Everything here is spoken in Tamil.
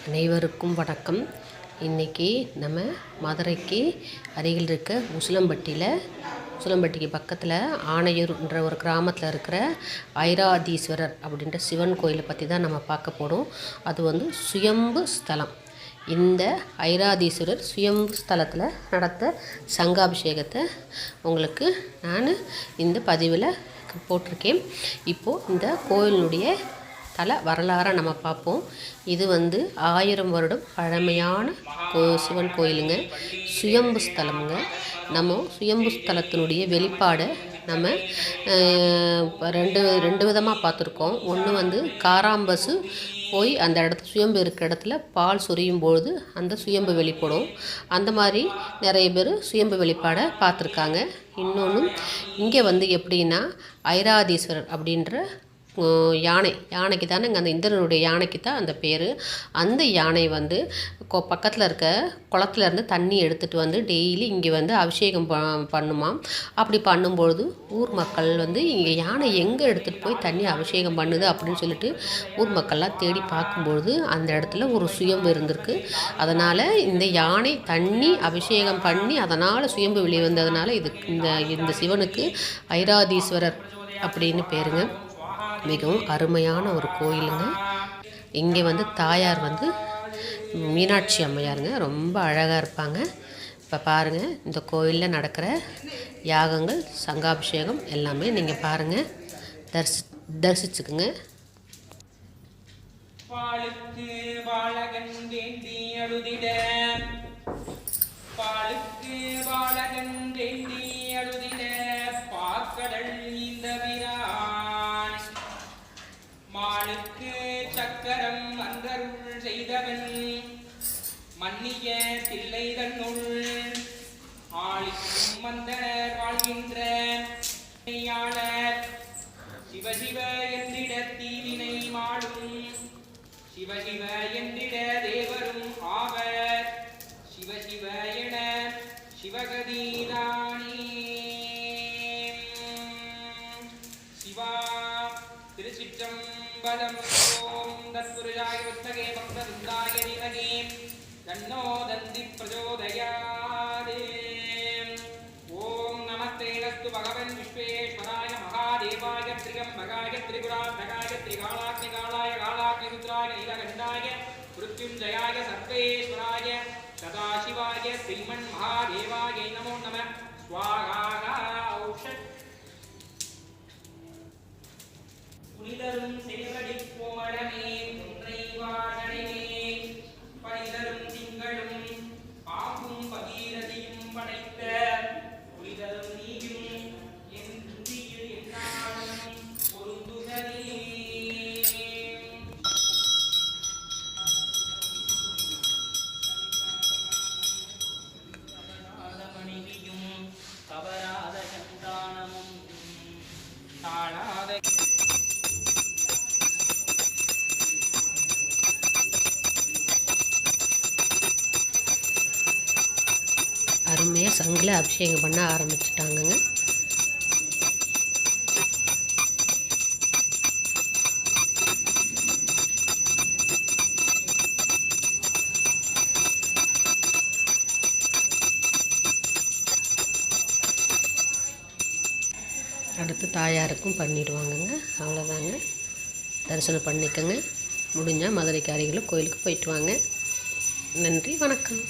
அனைவருக்கும் வணக்கம். இன்றைக்கி நம்ம மதுரைக்கு அருகில் இருக்க உசிலம்பட்டிக்கு பக்கத்தில் ஆணையூர்ன்ற ஒரு கிராமத்தில் இருக்கிற ஐராதீஸ்வரர் அப்படின்ற சிவன் கோயிலை பற்றி தான் நம்ம பார்க்க போகிறோம். அது சுயம்பு ஸ்தலம். இந்த ஐராதீஸ்வரர் சுயம்பு ஸ்தலத்தில் நடத்த சங்காபிஷேகத்தை உங்களுக்கு நான் இந்த பதிவில் போட்டிருக்கேன். இப்போது இந்த கோயிலினுடைய வரலாறை நம்ம பார்ப்போம். இது 1000 வருடம் பழமையான சிவன் கோயிலுங்க, சுயம்பு ஸ்தலமுங்க. நம்ம சுயம்பு ஸ்தலத்தினுடைய வெளிப்பாடை நம்ம ரெண்டு விதமாக பார்த்துருக்கோம். ஒன்று காராம்பசு போய் அந்த இடத்துல சுயம்பு இருக்கிற இடத்துல பால் சொரியும் பொழுது அந்த சுயம்பு வெளிப்படும். அந்த மாதிரி நிறைய பேர் சுயம்பு வெளிப்பாடை பார்த்துருக்காங்க. இன்னொன்று இங்கே எப்படின்னா ஐராதீஸ்வரர் அப்படின்ற யானைக்கு தானே அந்த இந்திரனுடைய யானைக்கு தான் அந்த பேர். அந்த யானை பக்கத்தில் இருக்க குளத்துலேருந்து தண்ணி எடுத்துகிட்டு டெய்லி இங்கே அபிஷேகம் பண்ணுமாம். அப்படி பண்ணும்பொழுது ஊர் மக்கள் இங்கே யானை எங்கே எடுத்துகிட்டு போய் தண்ணி அபிஷேகம் பண்ணுது அப்படின்னு சொல்லிட்டு ஊர் மக்கள்லாம் தேடி பார்க்கும்பொழுது அந்த இடத்துல ஒரு சுயம்பு இருந்திருக்கு. அதனால் இந்த யானை தண்ணி அபிஷேகம் பண்ணி அதனால் சுயம்பு வெளிவந்ததுனால இந்த சிவனுக்கு ஐராதீஸ்வரர் அப்படின்னு பேருங்க. மிகவும் அருமையான ஒரு கோயிலுங்க. இங்கே தாயார் மீனாட்சி அம்மையாருங்க, ரொம்ப அழகாக இருப்பாங்க. இப்போ பாருங்கள், இந்த கோயிலில் நடக்கிற யாகங்கள், சங்காபிஷேகம் எல்லாமே நீங்கள் பாருங்கள், தரிசிச்சுக்குங்க. மானுக்கு சக்கரம் அந்தருள் செய்தவன் மன்னிய தில்லை தன்னுள் ஆளிக்கும் மந்தனர் வாழ்கின்ற சிவசிவ என்றிட தீவினை மாடும் சிவசிவ என்றிட தேவரும் ஆவர் சிவசிவ என சிவகதிதானே. சிவா திருச்சிற்றம்பலம். ஓம் தத்புருஷாய வித்மகே வக்ரதுண்டாய தீமஹி தன்னோ தந்தி பிரச்சோதயாத். ஓம் நமஸ்தேனஸ்து பகவன் விஸ்வேஸ்வராய மகாதேவாய திரியம்பகாய திரிபுராந்தகாய திரிகாலாக்னிகாலாய காலாக்னிருத்ராய நீலகண்டாய மிருத்யுஞ்சயாய சர்வேஸ்வராய சதாசிவாய ஸ்ரீமன் மகாதேவாய நமோ நமः. ஸ்வாஹா. ஔஷத் புனிதரும் சேவடி கோமளமே ஒன்றை வாழனே பனிதரும் திங்களும் பாம்பும் பகீரதியும் படைத்த புனிதரும் நீயும் என் துதியில் என்னாலும் பொருந்துகனே. மனைவியும் தவறாத சந்தானமும் தாழாத அருமையாக சங்கில் அபிஷேகம் பண்ண ஆரம்பிச்சிட்டாங்கங்க. அடுத்து தாயாருக்கும் பண்ணிடுவாங்கங்க. அவ்வளோதாங்க, தரிசனம் பண்ணிக்கோங்க. முடிஞ்சால் மதுரைக்கு அருகில் கோயிலுக்கு போயிட்டு வாங்க. நன்றி, வணக்கம்.